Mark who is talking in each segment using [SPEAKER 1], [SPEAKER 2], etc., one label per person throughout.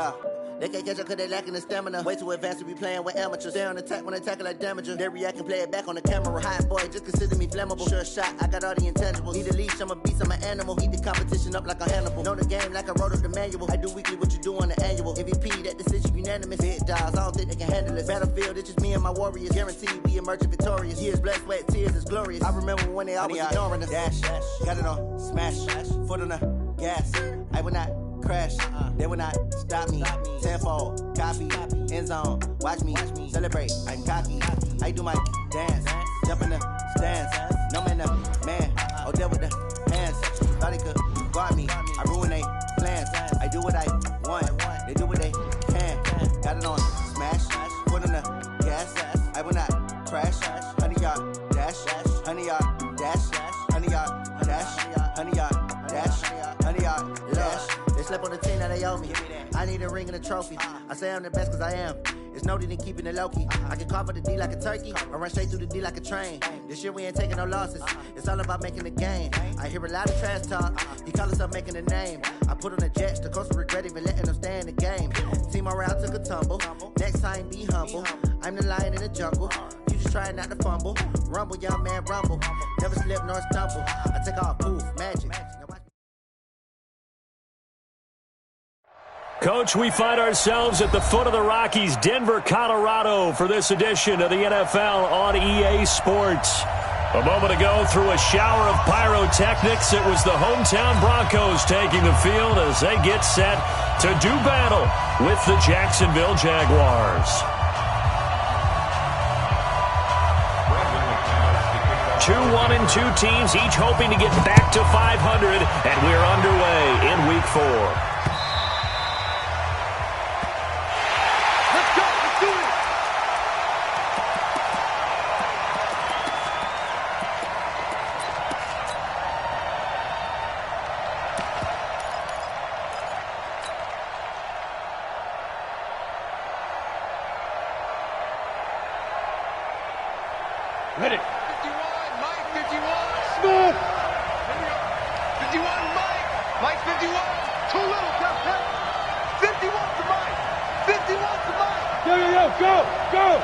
[SPEAKER 1] Yeah. They can't catch up cause they lacking the stamina. Way too advanced to be playing with amateurs. Stay on attack when attacking like damager. They react and play it back on the camera. Hot boy, just consider me flammable. Sure shot, I got all the intangibles. Need a leash, I'm a beast, I'm an animal. Eat the competition up like a Hannibal. Know the game like I wrote up the manual. I do weekly what you do on the annual. MVP, that decision unanimous. Big dogs, I don't think they can handle it. Battlefield, it's just me and my warriors. Guaranteed we emerging victorious. Years, blood, sweat, tears, it's glorious. I remember when they always ignoring us. Dash, got it on, smash, foot on the gas. I will not crash, they will not stop me. Tenfold, copy, end zone, watch me celebrate. I'm cocky, I do my dance, jump in the stands. No man, man, oh, there with the hands. Thought he could guard me, I ruin they plans. I do what I want, they do what they can. Got it on, smash, foot on the gas. I will not crash, 100-yard dash, 100-yard dash, 100-yard dash, 100-yard dash, 100-yard dash. They slept on the team that they owe me. I need a ring and a trophy. I say I'm the best cause I am. It's no need in keeping it low-key. I can carve up the D like a turkey or run straight through the D like a train. This year we ain't taking no losses. It's all about making the game. I hear a lot of trash talk. He call himself making a name. I put on the Jets. The coach will regret even letting them stay in the game. Team morale took a tumble. Next time be humble. I'm the lion in the jungle. You just trying not to fumble. Rumble, young man, rumble. Never slip nor stumble. I take off, poof, magic.
[SPEAKER 2] Coach, we find ourselves at the foot of the Rockies, Denver, Colorado, for this edition of the NFL on EA Sports. A moment ago, through a shower of pyrotechnics, it was the hometown Broncos taking the field as they get set to do battle with the Jacksonville Jaguars. 2-1-2 teams, each hoping to get back to 500, and we're underway in Week 4.
[SPEAKER 3] Ready. 51, Mike, 51. Smooth. 51, Mike. Mike, 51. Too little, Captain. 51 to Mike. 51 to Mike. Yo, go.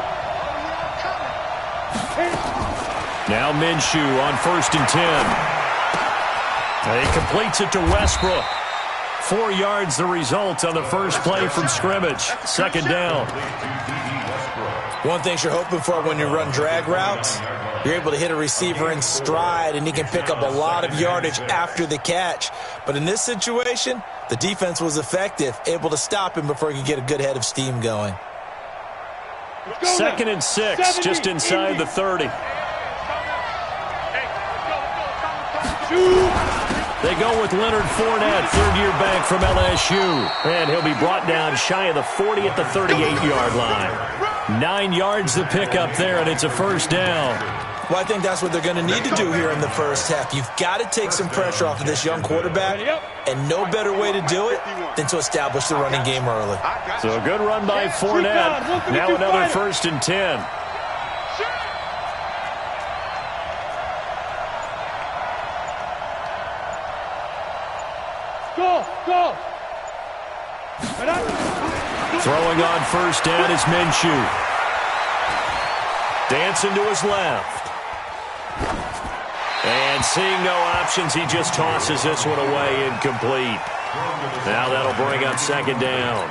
[SPEAKER 2] Now Minshew on 1st and 10. He completes it to Westbrook. 4 yards the result on the first play from scrimmage. Second down.
[SPEAKER 4] One thing you're hoping for when you run drag routes, you're able to hit a receiver in stride, and he can pick up a lot of yardage after the catch. But in this situation, the defense was effective, able to stop him before he could get a good head of steam going.
[SPEAKER 2] 2nd and 6, just inside the 30. They go with Leonard Fournette, third-year back from LSU. And he'll be brought down shy of the 40 at the 38-yard line. 9 yards the pickup there, and it's a first down.
[SPEAKER 4] Well, I think that's what they're going to need to do here in the first half. You've got to take some pressure off of this young quarterback, and no better way to do it than to establish the running game early.
[SPEAKER 2] So a good run by Fournette. Now another 1st and 10.
[SPEAKER 3] Go.
[SPEAKER 2] Throwing on 1st down is Minshew. Dancing to his left. And seeing no options, he just tosses this one away, incomplete. Now that'll bring up 2nd down.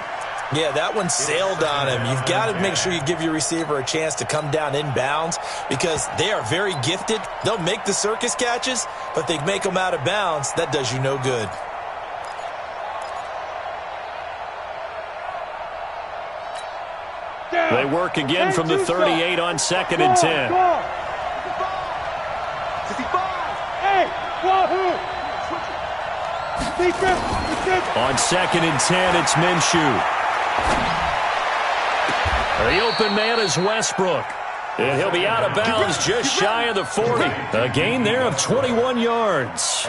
[SPEAKER 4] Yeah, that one sailed on him. You've got to make sure you give your receiver a chance to come down inbounds because they are very gifted. They'll make the circus catches, but they make them out of bounds. That does you no good.
[SPEAKER 2] They work again from the 38 on 2nd and 10. On 2nd and 10, it's Minshew. The open man is Westbrook. And he'll be out of bounds just shy of the 40. A gain there of 21 yards.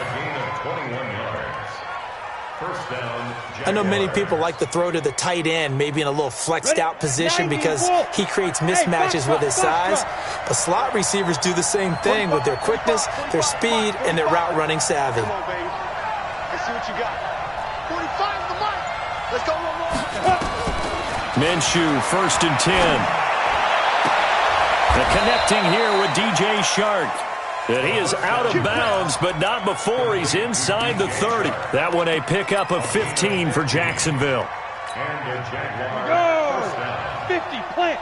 [SPEAKER 4] I know many people like to throw to the tight end, maybe in a little flexed out position because he creates mismatches with his size. But slot receivers do the same thing with their quickness, their speed, and their route running savvy.
[SPEAKER 3] Let's see what you got. 45 to Mike. Let's go one more.
[SPEAKER 2] Minshew, 1st and 10. The connecting here with DJ Shark. And he is out of bounds, but not before he's inside the 30. That one a pickup of 15 for Jacksonville.
[SPEAKER 5] Go! 50, plant.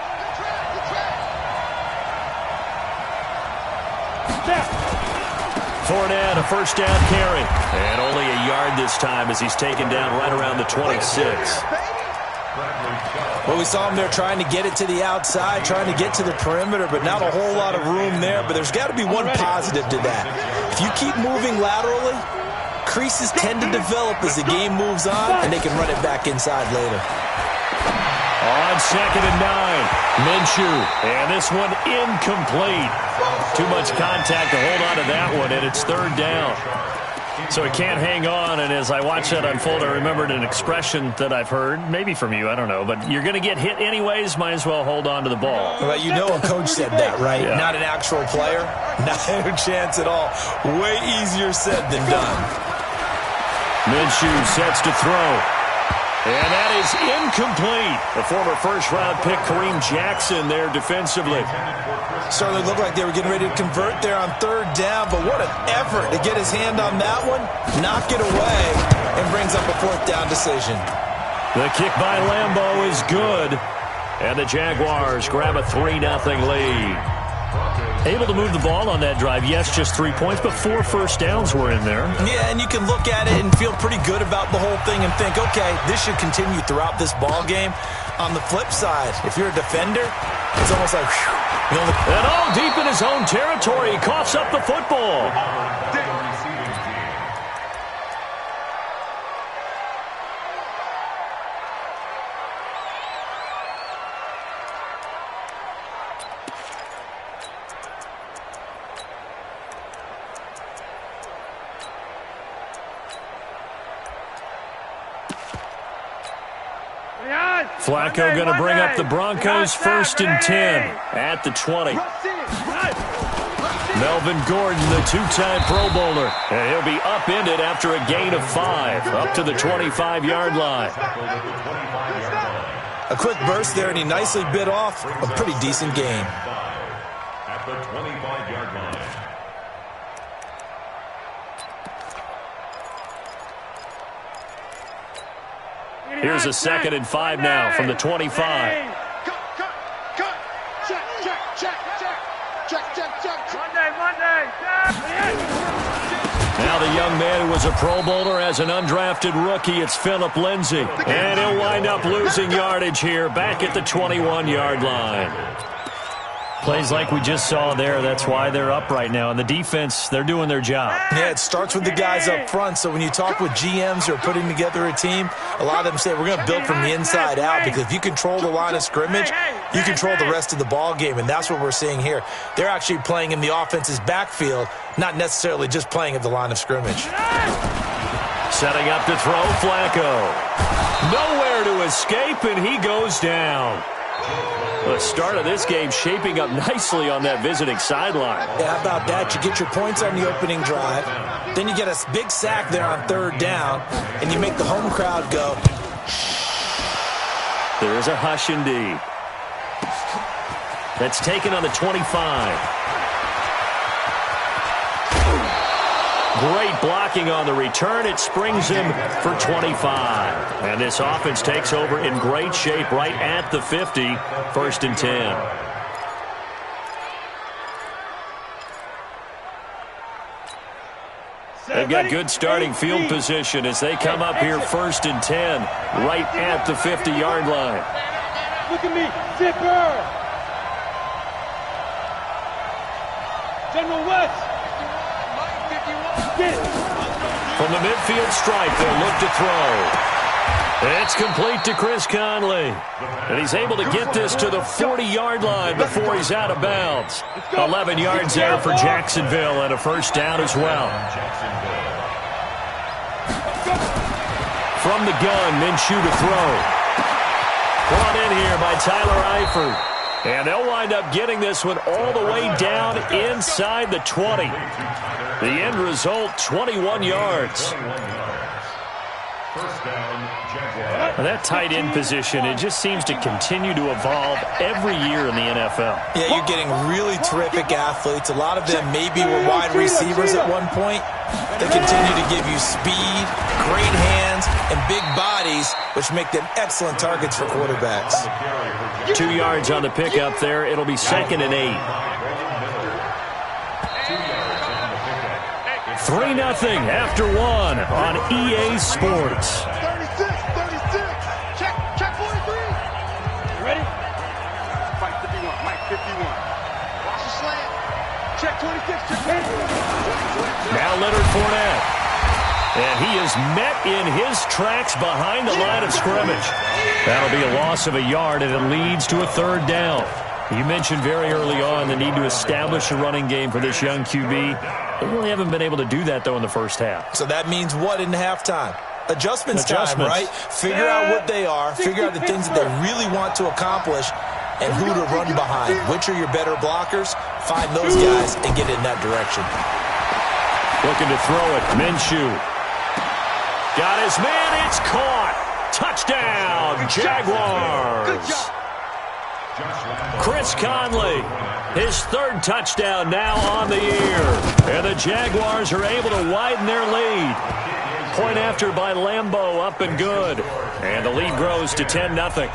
[SPEAKER 2] Fournette, a 1st down carry. And only a yard this time as he's taken down right around the 26.
[SPEAKER 4] Well, we saw him there trying to get it to the outside, trying to get to the perimeter, but not a whole lot of room there. But there's got to be one positive to that. If you keep moving laterally, creases tend to develop as the game moves on, and they can run it back inside later.
[SPEAKER 2] On 2nd and 9, Minshew. And this one incomplete. Too much contact to hold on to that one, and it's 3rd down. So he can't hang on, and as I watch that unfold, I remembered an expression that I've heard, maybe from you, I don't know, but you're going to get hit anyways, might as well hold on to the ball.
[SPEAKER 4] Well, you know a coach said that, right?
[SPEAKER 2] Yeah.
[SPEAKER 4] Not an actual player. Not a chance at all. Way easier said than done.
[SPEAKER 2] Minshew sets to throw. And that is incomplete. The former 1st-round pick, Kareem Jackson, there defensively.
[SPEAKER 4] Certainly looked like they were getting ready to convert there on 3rd down, but what an effort to get his hand on that one, knock it away, and brings up a 4th down decision.
[SPEAKER 2] The kick by Lambeau is good, and the Jaguars grab a 3-0 lead. Able to move the ball on that drive. Yes, just 3 points, but 4 first downs were in there.
[SPEAKER 4] Yeah, and you can look at it and feel pretty good about the whole thing and think, okay, this should continue throughout this ball game. On the flip side, if you're a defender, it's almost like, whew,
[SPEAKER 2] and all deep in his own territory, he coughs up the football. Flacco going to bring up the Broncos 1st and 10 at the 20. Melvin Gordon, the 2-time Pro Bowler, and he'll be upended after a gain of 5 up to the 25-yard line.
[SPEAKER 4] A quick burst there, and he nicely bit off a pretty decent gain.
[SPEAKER 6] At the 25-yard line.
[SPEAKER 2] Here's a 2nd and 5 now from the 25. Now the young man who was a Pro Bowler as an undrafted rookie, it's Phillip Lindsay. And he'll wind up losing yardage here back at the 21-yard line. Plays like we just saw there, that's why they're up right now. And the defense, they're doing their job.
[SPEAKER 4] Yeah, it starts with the guys up front. So when you talk with GMs who are putting together a team, a lot of them say we're going to build from the inside out, because if you control the line of scrimmage, you control the rest of the ball game, and that's what we're seeing here. They're actually playing in the offense's backfield, not necessarily just playing at the line of scrimmage.
[SPEAKER 2] Setting up to throw, Flacco. Nowhere to escape, and he goes down. The start of this game shaping up nicely on that visiting sideline.
[SPEAKER 4] Yeah, how about that? You get your points on the opening drive, then you get a big sack there on 3rd down, and you make the home crowd go.
[SPEAKER 2] There is a hush indeed. That's taken on the 25. Great blocking on the return. It springs him for 25. And this offense takes over in great shape right at the 50. 1st and 10. They've got good starting field position as they come up here 1st and 10 right at the 50-yard line.
[SPEAKER 5] Look at me, zipper. General West.
[SPEAKER 2] From the midfield stripe, they'll look to throw. It's complete to Chris Conley. And he's able to get this to the 40-yard line before he's out of bounds. 11 yards there for Jacksonville and a 1st down as well. From the gun, Minshew to throw. Brought in here by Tyler Eifert. And they'll wind up getting this one all the way down inside the 20. The end result, 21 yards.
[SPEAKER 6] First down, Jaguars.
[SPEAKER 2] That tight end position, it just seems to continue to evolve every year in the NFL.
[SPEAKER 4] Yeah, you're getting really terrific athletes. A lot of them maybe were wide receivers at one point. They continue to give you speed, great hands, and big bodies, which make them excellent targets for quarterbacks.
[SPEAKER 2] 2 yards on the pickup there. It'll be 2nd and 8. 3-0 after 1 on EA Sports.
[SPEAKER 3] 36. Check 43. You ready? Mike 51. Mike 51. Watch the slant. Check 26. Check 10.
[SPEAKER 2] Now Leonard Fournette. And he is met in his tracks behind the line of scrimmage. That'll be a loss of a yard, and it leads to a 3rd down. You mentioned very early on the need to establish a running game for this young QB. They really haven't been able to do that, though, in the first half.
[SPEAKER 4] So that means what in halftime? Adjustments time, right? Figure out what they are, figure out the things that they really want to accomplish, and who to run behind. Which are your better blockers? Find those guys and get in that direction.
[SPEAKER 2] Looking to throw it. Minshew. Got his man. It's caught. Touchdown, Jaguars.
[SPEAKER 3] Good job.
[SPEAKER 2] Chris Conley, his 3rd touchdown now on the year. And the Jaguars are able to widen their lead. Point after by Lambeau, up and good. And the lead grows to 10-0.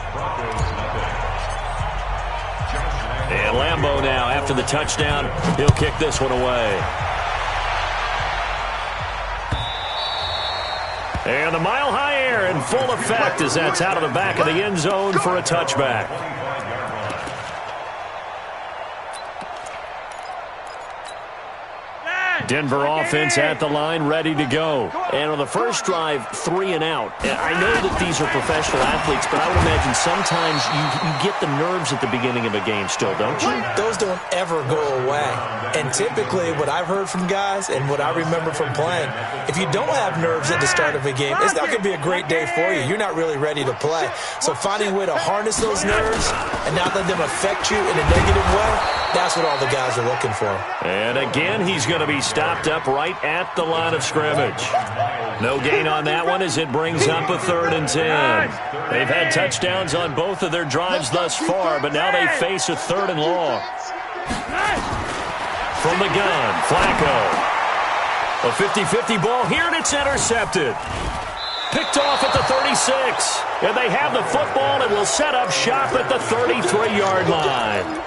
[SPEAKER 2] And Lambeau now, after the touchdown, he'll kick this one away. And the mile-high air in full effect as that's out of the back of the end zone for a touchback. Denver offense at the line, ready to go. And on the first drive, 3 and out. And I know that these are professional athletes, but I would imagine sometimes you get the nerves at the beginning of a game still, don't you?
[SPEAKER 4] Those don't ever go away. And typically what I've heard from guys and what I remember from playing, if you don't have nerves at the start of a game, it's not going to be a great day for you. You're not really ready to play. So finding a way to harness those nerves and not let them affect you in a negative way, that's what all the guys are looking for.
[SPEAKER 2] And again, he's going to be stopped up right at the line of scrimmage. No gain on that one as it brings up a 3rd and 10. They've had touchdowns on both of their drives thus far, but now they face a 3rd and long. From the gun, Flacco. A 50-50 ball here, and it's intercepted. Picked off at the 36. And they have the football and will set up shop at the 33-yard line.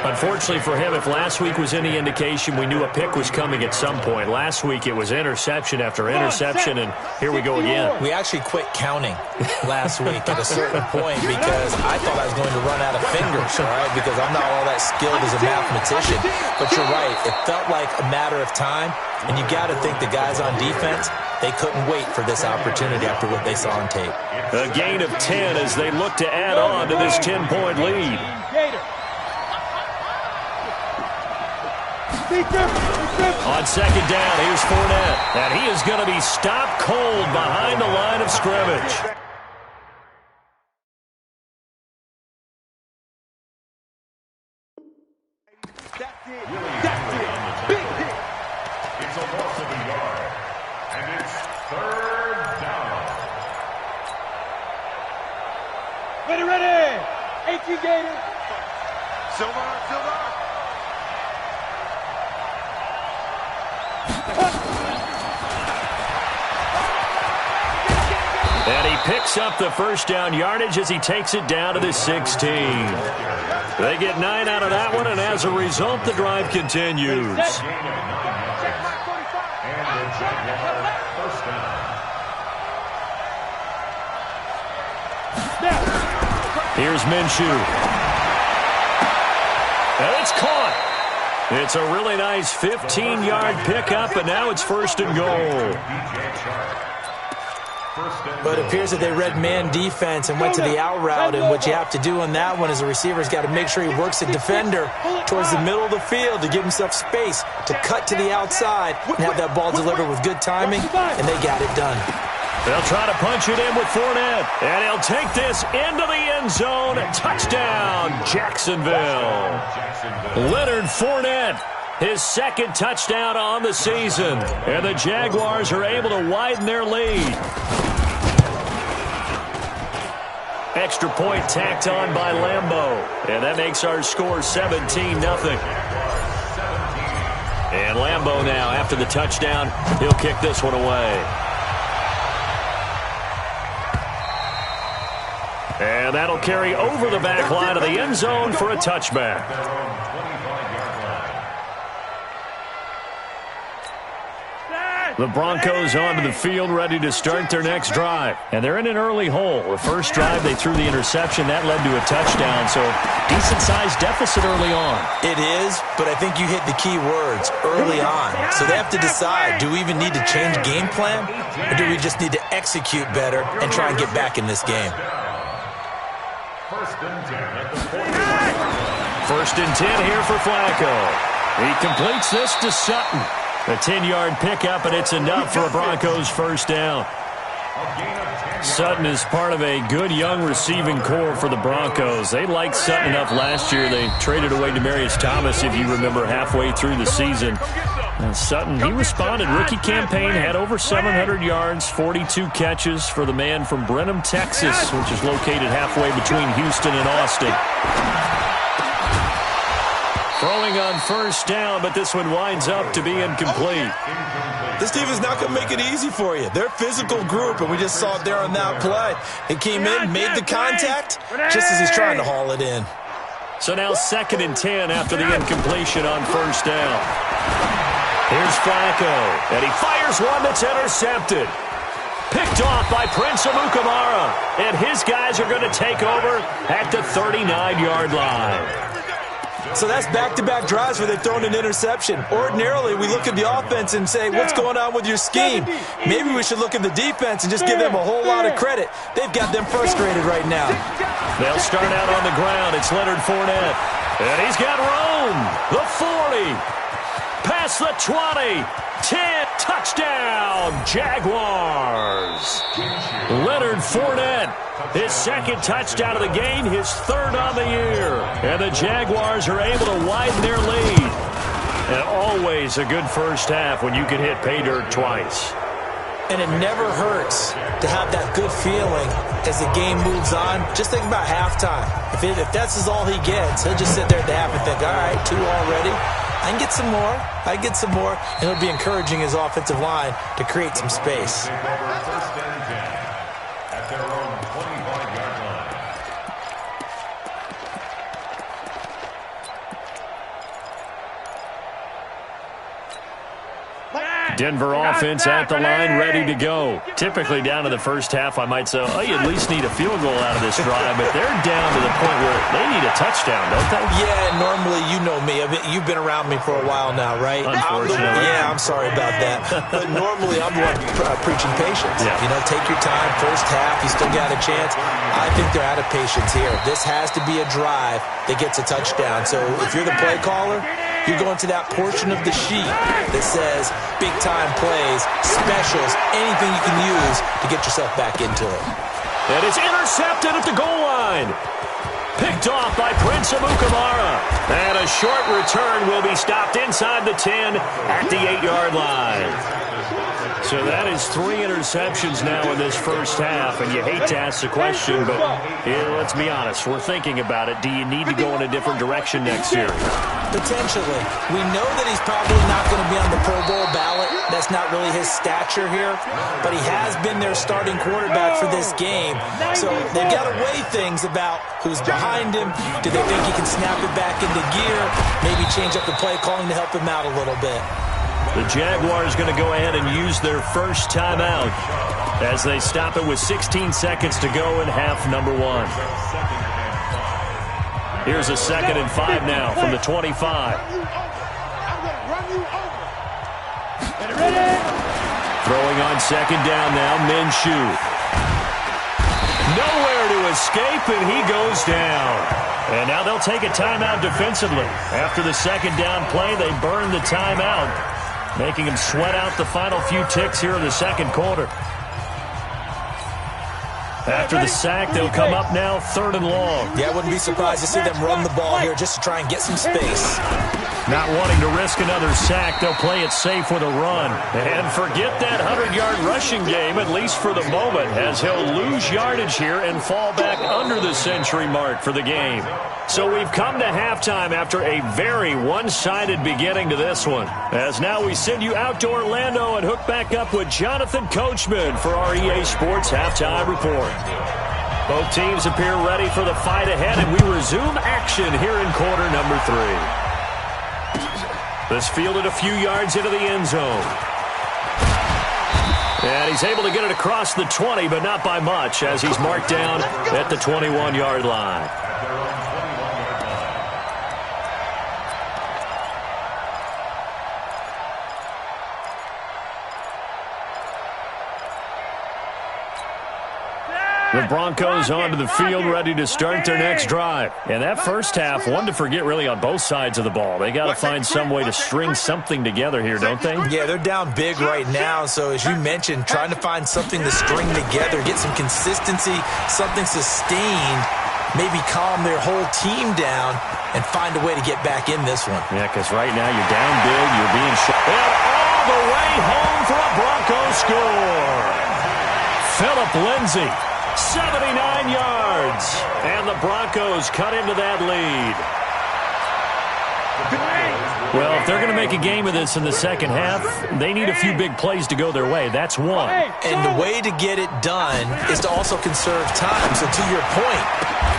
[SPEAKER 2] Unfortunately for him, if last week was any indication, we knew a pick was coming at some point. Last week it was interception after interception, and here we go again.
[SPEAKER 4] We actually quit counting last week at a certain point because I thought I was going to run out of fingers, all right, because I'm not all that skilled as a mathematician. But you're right. It felt like a matter of time, and you got to think the guys on defense, they couldn't wait for this opportunity after what they saw on tape.
[SPEAKER 2] A gain of 10 as they look to add on to this 10-point lead. On 2nd down, here's Fournette. And he is going to be stopped cold behind the line of scrimmage.
[SPEAKER 3] That's it. Big hit.
[SPEAKER 6] It's a loss of a yard. And it's 3rd down.
[SPEAKER 5] Ready. 18 Gators.
[SPEAKER 3] Silver.
[SPEAKER 2] And he picks up the 1st down yardage as he takes it down to the 16. They get 9 out of that one, and as a result, the drive continues. Here's Minshew. And it's caught. It's a really nice 15-yard pickup, and now it's 1st and goal.
[SPEAKER 4] But it appears that they read man defense and went to the out route, and what you have to do on that one is the receiver's got to make sure he works the defender towards the middle of the field to give himself space to cut to the outside and have that ball delivered with good timing, and they got it done.
[SPEAKER 2] They'll try to punch it in with Fournette, and he'll take this into the end zone. Touchdown, Jacksonville. Leonard Fournette, his 2nd touchdown on the season, and the Jaguars are able to widen their lead. Extra point tacked on by Lambeau. And that makes our score 17-0. And Lambeau now, after the touchdown, he'll kick this one away. And that'll carry over the back line of the end zone for a touchback. The Broncos onto the field, ready to start their next drive. And they're in an early hole. The first drive, they threw the interception. That led to a touchdown, so decent-sized deficit early on.
[SPEAKER 4] It is, but I think you hit the key words, early on. So they have to decide, do we even need to change game plan, or do we just need to execute better and try and get back in this game?
[SPEAKER 6] First and 10 at the 40.
[SPEAKER 2] First and 10 here for Flacco. He completes this to Sutton. A 10-yard pickup, and it's enough for a Broncos first down. Sutton is part of a good young receiving core for the Broncos. They liked Sutton enough last year. They traded away Demaryius Thomas, if you remember, halfway through the season. And Sutton, he responded. Rookie campaign, had over 700 yards, 42 catches for the man from Brenham, Texas, which is located halfway between Houston and Austin. Throwing on first down, but this one winds up to be incomplete.
[SPEAKER 4] This team is not going to make it easy for you. They're a physical group, and we just saw it there on that play. It came in, made the contact, just as he's trying to haul it in.
[SPEAKER 2] So now 2nd and 10 after the incompletion on first down. Here's Flacco, and he fires one that's intercepted. Picked off by Prince Amukamara, and his guys are going to take over at the 39-yard line.
[SPEAKER 4] So that's back-to-back drives where they've thrown an interception. Ordinarily, we look at the offense and say, what's going on with your scheme? Maybe we should look at the defense and just give them a whole lot of credit. They've got them frustrated right now.
[SPEAKER 2] They'll start out on the ground. It's Leonard Fournette. And he's got room. The 40. Past the 20. 10. Touchdown, Jaguars. Leonard Fournette. His 2nd touchdown of the game, his 3rd on the year. And the Jaguars are able to widen their lead. And always a good first half when you can hit pay dirt twice.
[SPEAKER 4] And it never hurts to have that good feeling as the game moves on. Just think about halftime. If that's all he gets, he'll just sit there at the half and think, all right, 2 already. I can get some more. I can get some more. And it'll be encouraging his offensive line to create some space.
[SPEAKER 6] First and 10 at their own 25-yard line.
[SPEAKER 2] Denver offense at the line, ready to go. Typically down to the first half, I might say, oh, you at least need a field goal out of this drive, but they're down to the point where they need a touchdown, don't they?
[SPEAKER 4] Yeah, normally, you know me. You've been around me for a while now, right?
[SPEAKER 2] Unfortunately.
[SPEAKER 4] I'm sorry about that. But normally, I'm the one preaching patience.
[SPEAKER 2] Yeah.
[SPEAKER 4] You know, take your time. First half, you still got a chance. I think they're out of patience here. This has to be a drive that gets a touchdown. So if you're the play caller, you're going to that portion of the sheet that says big-time plays, specials, anything you can use to get yourself back into it.
[SPEAKER 2] And it's intercepted at the goal line. Picked off by Prince Amukamara. And a short return will be stopped inside the 10 at the 8-yard line. So that is 3 interceptions now in this first half, and you hate to ask the question, but let's be honest, we're thinking about it. Do you need to go in a different direction next year?
[SPEAKER 4] Potentially. We know that he's probably not going to be on the Pro Bowl ballot. That's not really his stature here, but he has been their starting quarterback for this game. So they've got to weigh things about who's behind him. Do they think he can snap it back into gear? Maybe change up the play calling to help him out a little bit.
[SPEAKER 2] The Jaguars going to go ahead and use their first timeout as they stop it with 16 seconds to go in half number 1. Here's a 2nd and 5 now from the 25. Throwing on 2nd down now, Minshew. Nowhere to escape, and he goes down. And now they'll take a timeout defensively. After the 2nd down play, they burn the timeout, making them sweat out the final few ticks here in the 2nd quarter. After the sack, they'll come up now 3rd and long.
[SPEAKER 4] Yeah, I wouldn't be surprised to see them run the ball here just to try and get some space.
[SPEAKER 2] Not wanting to risk another sack, they'll play it safe with a run. And forget that 100-yard rushing game, at least for the moment, as he'll lose yardage here and fall back under the century mark for the game. So we've come to halftime after a very one-sided beginning to this one. As now we send you out to Orlando and hook back up with Jonathan Coachman for our EA Sports Halftime Report. Both teams appear ready for the fight ahead, and we resume action here in quarter number 3. This fielded a few yards into the end zone. And he's able to get it across the 20, but not by much, as he's marked down at the 21-yard line. The Broncos onto the field, ready to start their next drive. And that first half, one to forget really on both sides of the ball. They got to find some way to string something together here, don't they?
[SPEAKER 4] Yeah, they're down big right now. So as you mentioned, trying to find something to string together, get some consistency, something sustained, maybe calm their whole team down and find a way to get back in this one.
[SPEAKER 2] Yeah, because right now you're down big, you're being shot. And all the way home for a Broncos score. Phillip Lindsay. 79 yards, and the Broncos cut into that lead. Well, if they're going to make a game of this in the second half, they need a few big plays to go their way. That's one.
[SPEAKER 4] And the way to get it done is to also conserve time. So to your point,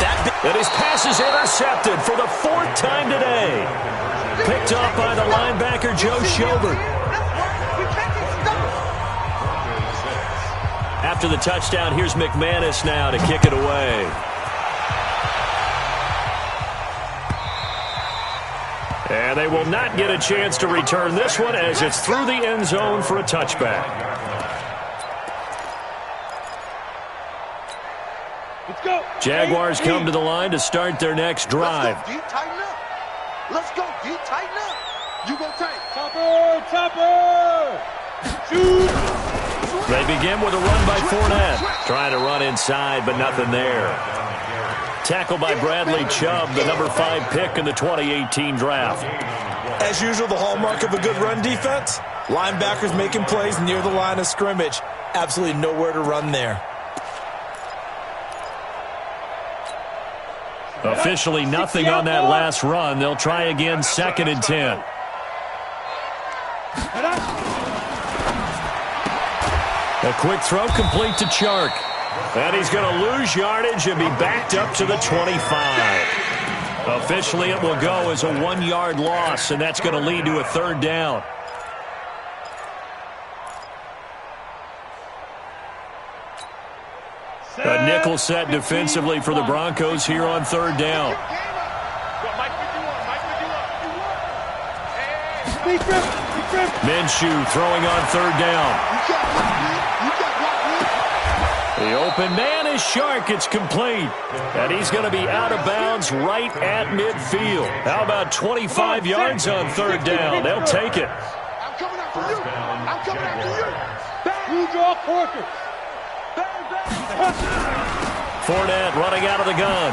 [SPEAKER 2] that his pass is intercepted for the 4th time today. Picked up by the linebacker, Joe Schobert. After the touchdown, here's McManus now to kick it away. And they will not get a chance to return this one as it's through the end zone for a touchback.
[SPEAKER 5] Let's go.
[SPEAKER 2] Jaguars come to the line to start their next drive.
[SPEAKER 3] Let's go, D, tighten up. Let's go, D, tighten up. You go tight.
[SPEAKER 5] Chopper. Shoot.
[SPEAKER 2] They begin with a run by Fournette. Trying to run inside, but nothing there. Tackled by Bradley Chubb, the number 5 pick in the 2018 draft.
[SPEAKER 4] as usual, the hallmark of a good run defense, linebackers making plays near the line of scrimmage. Absolutely nowhere to run there.
[SPEAKER 2] Officially nothing on that last run. They'll try again, 2nd and 10. A quick throw complete to Chark. And he's going to lose yardage and be backed up to the 25. Officially, it will go as a 1-yard loss, and that's going to lead to a 3rd down. A nickel set defensively for the Broncos here on 3rd down. Minshew throwing on 3rd down. The open man is Chark. It's complete. And he's going to be out of bounds right at midfield. How about 25 yards on 3rd down? They'll take it.
[SPEAKER 3] I'm coming after you. I'm coming after you.
[SPEAKER 5] You draw quarters.
[SPEAKER 2] Fournette running out of the gun.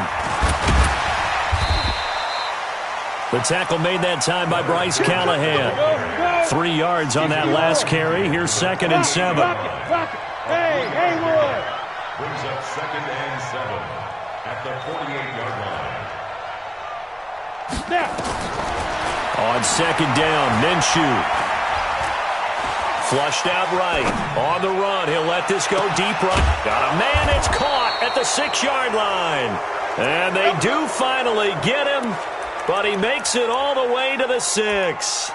[SPEAKER 2] The tackle made that time by Bryce Callahan. 3 yards on that last carry. Here's 2nd and 7.
[SPEAKER 5] Hey, Haywood.
[SPEAKER 6] Brings up 2nd and 7 at the 48-yard line.
[SPEAKER 2] On 2nd down, Minshew. Flushed out right. On the run, he'll let this go deep right. Got a man, it's caught at the 6-yard line. And they do finally get him, but he makes it all the way to the 6.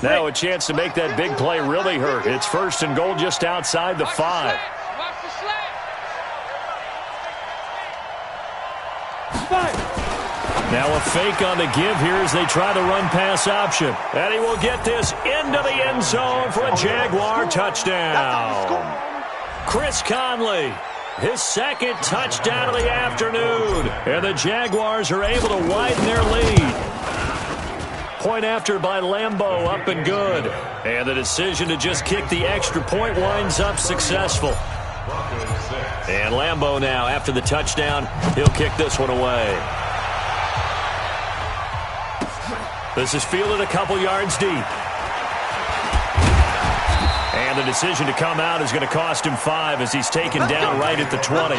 [SPEAKER 2] Now a chance to make that big play really hurt. It's 1st and goal just outside the 5. Now a fake on the give here as they try the run-pass option. And he will get this into the end zone for a Jaguar touchdown. Chris Conley, his 2nd touchdown of the afternoon. And the Jaguars are able to widen their lead. Point after by Lambeau, up and good. And the decision to just kick the extra point winds up successful. And Lambeau now, after the touchdown, he'll kick this one away. This is fielded a couple yards deep. And the decision to come out is going to cost him 5 as he's taken down right at the 20.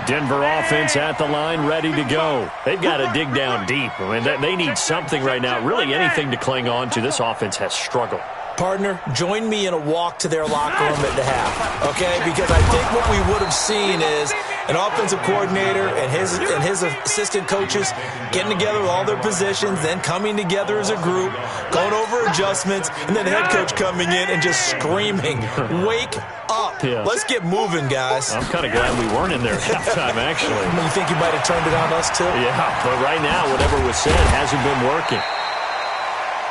[SPEAKER 2] Denver offense at the line, ready to go. They've got to dig down deep. I mean, they need something right now, really anything to cling on to. This offense has struggled.
[SPEAKER 4] Partner, join me in a walk to their locker room at the half, okay? Because I think what we would have seen is an offensive coordinator and his assistant coaches getting together with all their positions, then coming together as a group, going over adjustments, and then the head coach coming in and just screaming, "Wake up.
[SPEAKER 2] Yeah.
[SPEAKER 4] Let's get moving, guys."
[SPEAKER 2] I'm kind of glad we weren't in there at halftime, actually.
[SPEAKER 4] You think you might have turned it on us, too?
[SPEAKER 2] Yeah, but right now, whatever was said hasn't been working.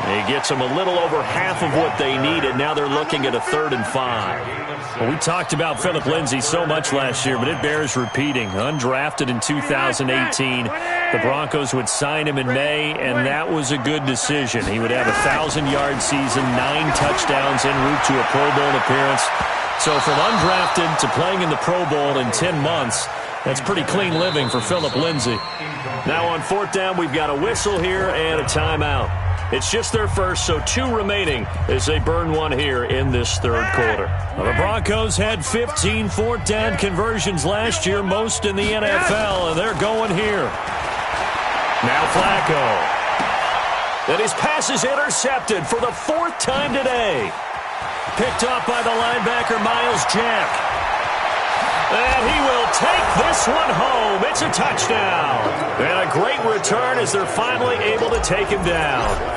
[SPEAKER 2] He gets them a little over half of what they needed. Now they're looking at a 3rd and 5. Well, we talked about Phillip Lindsay so much last year, but it bears repeating. Undrafted in 2018. The Broncos would sign him in May, and that was a good decision. He would have a 1,000-yard season, 9 touchdowns en route to a Pro Bowl appearance. So from undrafted to playing in the Pro Bowl in 10 months, that's pretty clean living for Phillip Lindsay. Now on 4th down, we've got a whistle here and a timeout. It's just their first, so 2 remaining as they burn one here in this 3rd quarter. Well, the Broncos had 15 4th down conversions last year, most in the NFL, and they're going here. Now Flacco. And his pass is intercepted for the 4th time today. Picked off by the linebacker, Miles Jack. And he will take this one home. It's a touchdown. And a great return as they're finally able to take him down.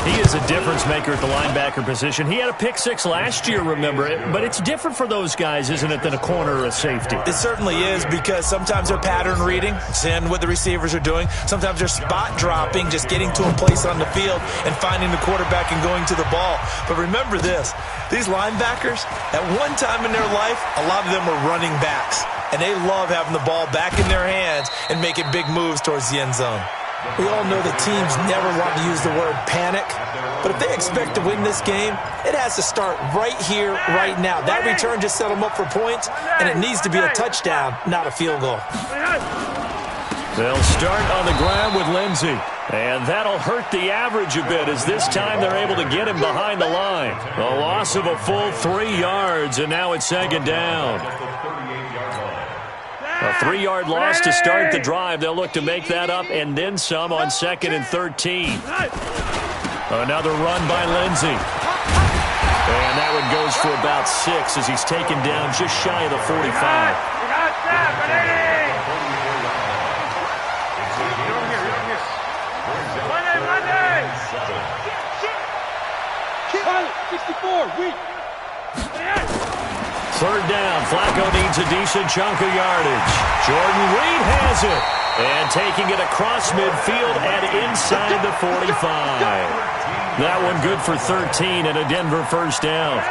[SPEAKER 2] He is a difference maker at the linebacker position. He had a pick 6 last year, remember it. But it's different for those guys, isn't it, than a corner or a safety?
[SPEAKER 4] It certainly is, because sometimes they're pattern reading, seeing what the receivers are doing. Sometimes they're spot dropping, just getting to a place on the field and finding the quarterback and going to the ball. But remember this, these linebackers, at one time in their life, a lot of them were running backs. And they love having the ball back in their hands and making big moves towards the end zone. We all know that teams never want to use the word panic, but if they expect to win this game, it has to start right here, right now. That return just set them up for points, and it needs to be a touchdown, not a field goal.
[SPEAKER 2] They'll start on the ground with Lindsay, and that'll hurt the average a bit as this time they're able to get him behind the line. A loss of a full 3 yards, and now it's 2nd down. A 3-yard loss to start the drive. They'll look to make that up and then some on 2nd and 13. Another run by Lindsay. And that one goes for about 6 as he's taken down just shy of the 45. Third down. Flacco needs a decent chunk of yardage. Jordan Reed has it. And taking it across midfield and inside the 45. That one good for 13 and a Denver 1st down.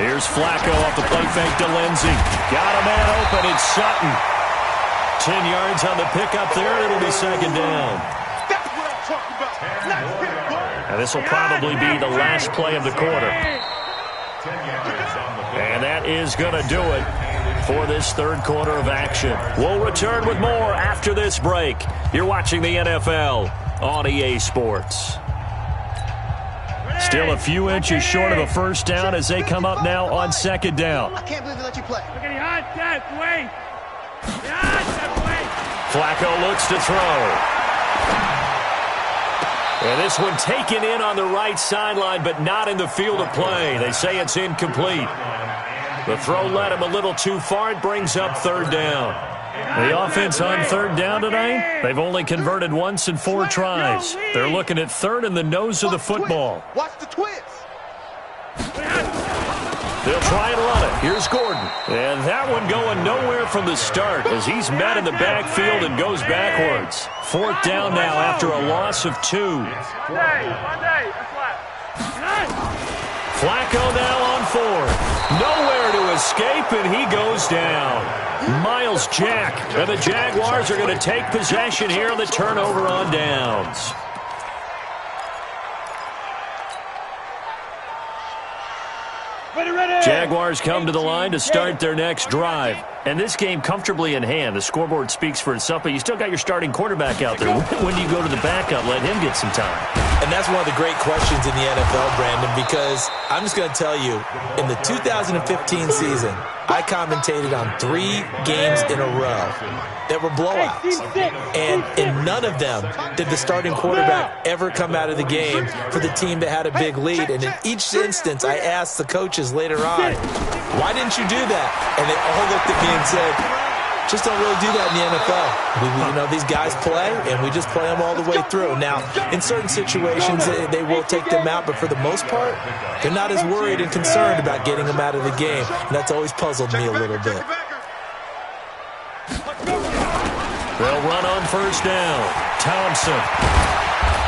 [SPEAKER 2] Here's Flacco off the play fake to Lindsay. Got a man open. It's Sutton. 10 yards on the pickup there. It'll be 2nd down. And this will probably be the last play of the quarter. And that is going to do it for this 3rd quarter of action. We'll return with more after this break. You're watching the NFL on EA Sports. Still a few inches short of a 1st down as they come up now on 2nd down.
[SPEAKER 3] I can't believe they let you play.
[SPEAKER 2] Flacco looks to throw. And this one taken in on the right sideline, but not in the field of play. They say it's incomplete. The throw led him a little too far. It brings up 3rd down. The offense on 3rd down tonight, they've only converted once in 4 tries. They're looking at 3rd in the nose of the football.
[SPEAKER 3] Watch the twist.
[SPEAKER 2] They'll try and run it. Here's Gordon. And that one going nowhere from the start as he's met in the backfield and goes backwards. 4th down now after a loss of 2. Flacco now on 4. Nowhere to escape, and he goes down. Miles Jack. And the Jaguars are going to take possession here on the turnover on downs. Jaguars come to the line to start their next drive. And this game comfortably in hand. The scoreboard speaks for itself, but you still got your starting quarterback out there. When do you go to the backup, let him get some time?
[SPEAKER 4] And that's one of the great questions in the NFL, Brandon, because I'm just going to tell you, in the 2015 season, I commentated on 3 games in a row that were blowouts. And in none of them did the starting quarterback ever come out of the game for the team that had a big lead. And in each instance, I asked the coaches later on, why didn't you do that? And they all looked at me and said, just don't really do that in the NFL. These guys play, and we just play them all the way through. Now, in certain situations, they will take them out, but for the most part, they're not as worried and concerned about getting them out of the game, and that's always puzzled me a little bit.
[SPEAKER 2] They'll run on first down. Thompson.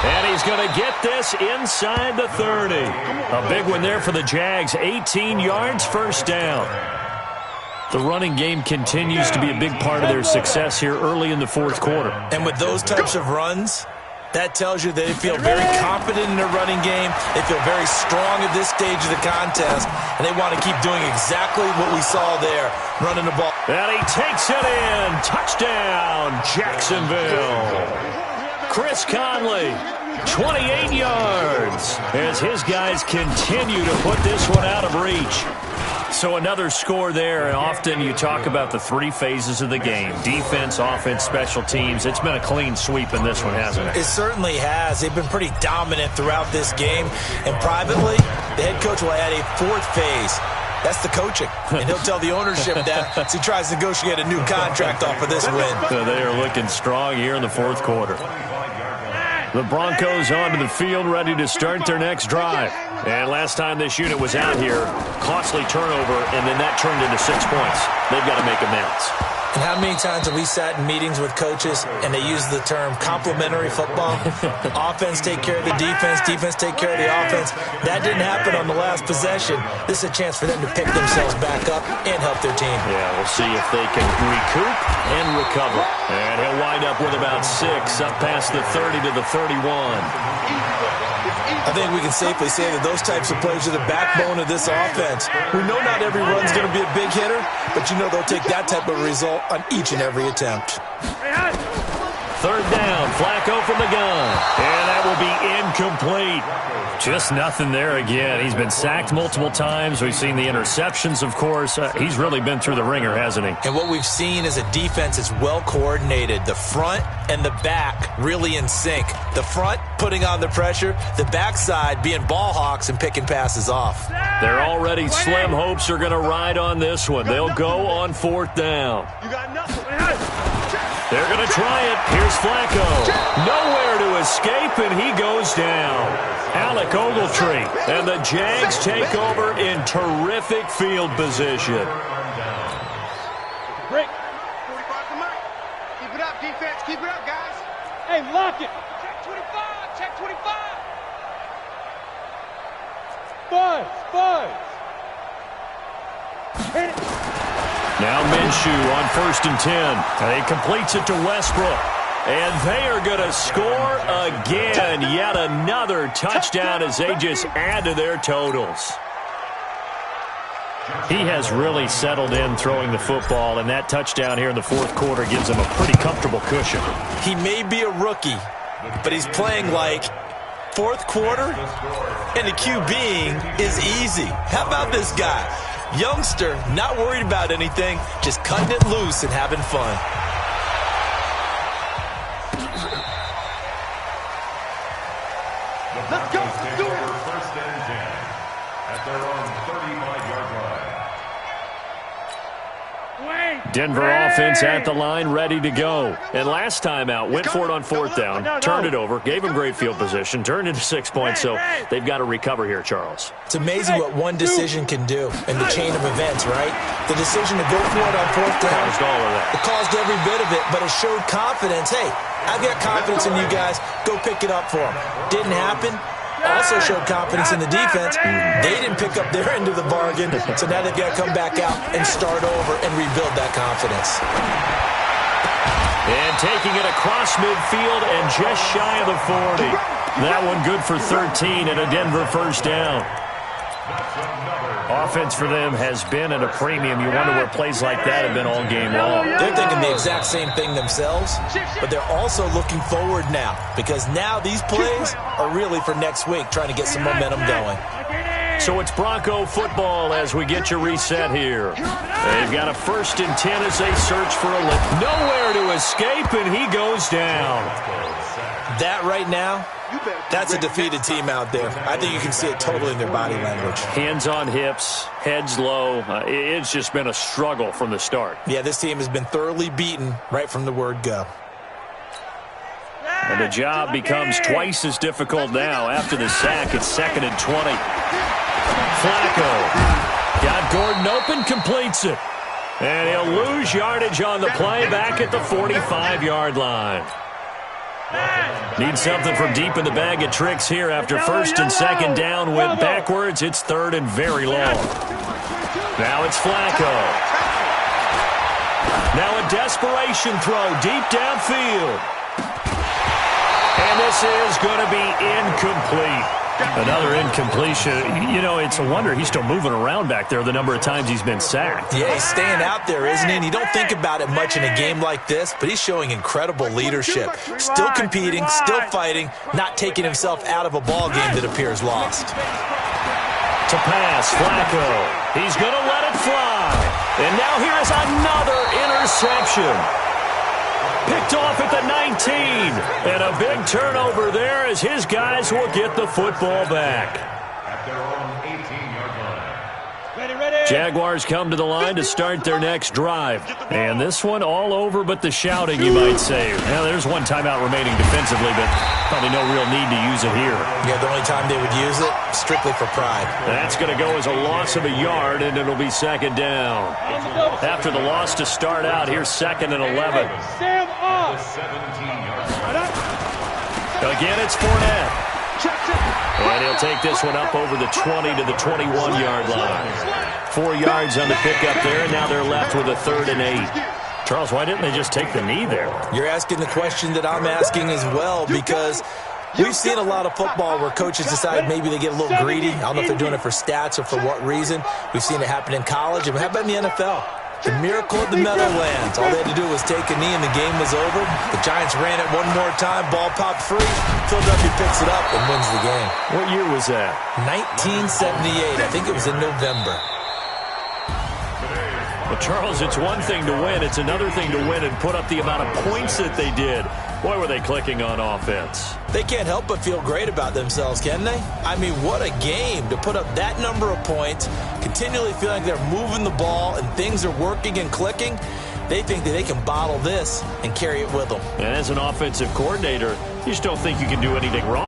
[SPEAKER 2] And he's going to get this inside the 30. A big one there for the Jags. 18 yards, first down. The running game continues to be a big part of their success here early in the fourth quarter.
[SPEAKER 4] And with those types of runs, that tells you they feel very confident in their running game. They feel very strong at this stage of the contest, and they want to keep doing exactly what we saw there, running the ball.
[SPEAKER 2] And he takes it in. Touchdown, Jacksonville. Chris Conley, 28 yards, as his guys continue to put this one out of reach. So another score there, and often you talk about the 3 phases of the game. Defense, offense, special teams. It's been a clean sweep in this one, hasn't it?
[SPEAKER 4] It certainly has. They've been pretty dominant throughout this game. And privately, the head coach will add a 4th phase. That's the coaching. And he'll tell the ownership that as he tries to negotiate a new contract off of this win.
[SPEAKER 2] So they are looking strong here in the fourth quarter. The Broncos onto the field, ready to start their next drive. And last time this unit was out here, costly turnover, and then that turned into 6 points. They've got to make amends.
[SPEAKER 4] And how many times have we sat in meetings with coaches and they use the term complementary football? Offense take care of the defense, defense take care of the offense. That didn't happen on the last possession. This is a chance for them to pick themselves back up and help their team.
[SPEAKER 2] Yeah, we'll see if they can recoup and recover. And he'll wind up with about 6 up past the 30 to the 31.
[SPEAKER 4] I think we can safely say that those types of plays are the backbone of this offense. We know not every run's going to be a big hitter, but you know they'll take that type of result on each and every attempt.
[SPEAKER 2] Third down, Flacco from the gun, and that will be incomplete. Just nothing there again. He's been sacked multiple times. We've seen the interceptions, of course. He's really been through the ringer, hasn't he?
[SPEAKER 4] And what we've seen is a defense that's well coordinated. The front and the back really in sync. The front putting on the pressure, the backside being ball hawks and picking passes off.
[SPEAKER 2] Their already slim hopes are going to ride on this one. They'll go on 4th down.
[SPEAKER 5] You got nothing.
[SPEAKER 2] They're going to try it. Here's Flacco. Nowhere to escape, and he goes down. Alec Ogletree. And the Jags take over in terrific field position.
[SPEAKER 5] Break.
[SPEAKER 3] 45 to Mike. Keep it up, defense. Keep it up, guys.
[SPEAKER 5] Hey, lock it.
[SPEAKER 3] Check 25. Check 25.
[SPEAKER 5] Spurs. Hit it.
[SPEAKER 2] Now Minshew on 1st and 10. And he completes it to Westbrook. And they are going to score again. Yet another touchdown as they just add to their totals. He has really settled in throwing the football, and that touchdown here in the fourth quarter gives him a pretty comfortable cushion.
[SPEAKER 4] He may be a rookie, but he's playing like fourth quarter, and the QBing is easy. How about this guy? Youngster, not worried about anything, just cutting it loose and having fun.
[SPEAKER 3] Let's go. Let's do it.
[SPEAKER 6] First and 10 at their own 35-yard line.
[SPEAKER 2] Denver offense at the line, ready to go. And last time out, went for it on 4th down, turned it over, gave him great field position, turned into 6 points, so they've got to recover here, Charles.
[SPEAKER 4] It's amazing what one decision can do in the chain of events, right? The decision to go for it on 4th down,
[SPEAKER 2] Caused all of that.
[SPEAKER 4] it caused every bit of it, but it showed confidence. Hey, I've got confidence in you guys. Go pick it up for them. Didn't happen. also showed confidence in the defense. They didn't pick up their end of the bargain, so now they've got to come back out and start over and rebuild that confidence.
[SPEAKER 2] And taking it across midfield and just shy of the 40. That one good for 13 and a Denver first down. Offense for them has been at a premium. You wonder where plays like that have been all game long.
[SPEAKER 4] They're thinking the exact same thing themselves, but they're also looking forward now because now these plays are really for next week, trying to get some momentum going.
[SPEAKER 2] So it's Bronco football as we get you reset here. They've got a 1st and 10 as they search for a lift. Nowhere to escape, and he goes down.
[SPEAKER 4] That right now, that's a defeated team out there. I think you can see it totally in their body language.
[SPEAKER 2] Hands on hips, heads low. It's just been a struggle from the start.
[SPEAKER 4] Yeah, this team has been thoroughly beaten right from the word go.
[SPEAKER 2] And the job becomes twice as difficult now. After the sack, it's 2nd and 20. Flacco got Gordon open, completes it. And he'll lose yardage on the play back at the 45-yard line. Need something from deep in the bag of tricks here after 1st and 2nd down. Went backwards. It's 3rd and very long. Now it's Flacco. Now a desperation throw deep downfield. And this is going to be incomplete. Another incompletion. You know, it's a wonder he's still moving around back there the number of times he's been sacked.
[SPEAKER 4] Yeah, he's staying out there, isn't he? And you don't think about it much in a game like this, but he's showing incredible leadership. Still competing, still fighting, not taking himself out of a ball game that appears lost.
[SPEAKER 2] To pass, Flacco. He's going to let it fly. And now here is another interception. Picked off at the 19. And a big turnover there as his guys will get the football back.
[SPEAKER 6] At their own 18-yard line.
[SPEAKER 5] Ready.
[SPEAKER 2] Jaguars come to the line to start their next drive. And this one all over but the shouting, you might say. Now, there's one timeout remaining defensively, but probably no real need to use it here.
[SPEAKER 4] Yeah, the only time they would use it, strictly for pride.
[SPEAKER 2] That's going to go as a loss of a yard, and it'll be 2nd down. After the loss to start out, here's 2nd and 11.
[SPEAKER 5] Sam off.
[SPEAKER 6] 17-yard line.
[SPEAKER 2] Again, it's Fournette. And he'll take this one up over the 20 to the 21-yard line. 4 yards on the pickup there, and now they're left with a 3rd and 8. Charles, why didn't they just take the knee there?
[SPEAKER 4] You're asking the question that I'm asking as well, because we've seen a lot of football where coaches decide maybe they get a little greedy. I don't know if they're doing it for stats or for what reason. We've seen it happen in college. And how about in the NFL? The miracle of the Meadowlands. All they had to do was take a knee and the game was over. The Giants ran it one more time. Ball popped free. Philadelphia picks it up and wins the game.
[SPEAKER 2] What year was that?
[SPEAKER 4] 1978. I think it was in November.
[SPEAKER 2] Well, Charles, it's one thing to win. It's another thing to win and put up the amount of points that they did. Boy, were they clicking on offense.
[SPEAKER 4] They can't help but feel great about themselves, can they? I mean, what a game to put up that number of points, continually feeling like they're moving the ball and things are working and clicking. They think that they can bottle this and carry it with them.
[SPEAKER 2] And as an offensive coordinator, you just don't think you can do anything wrong.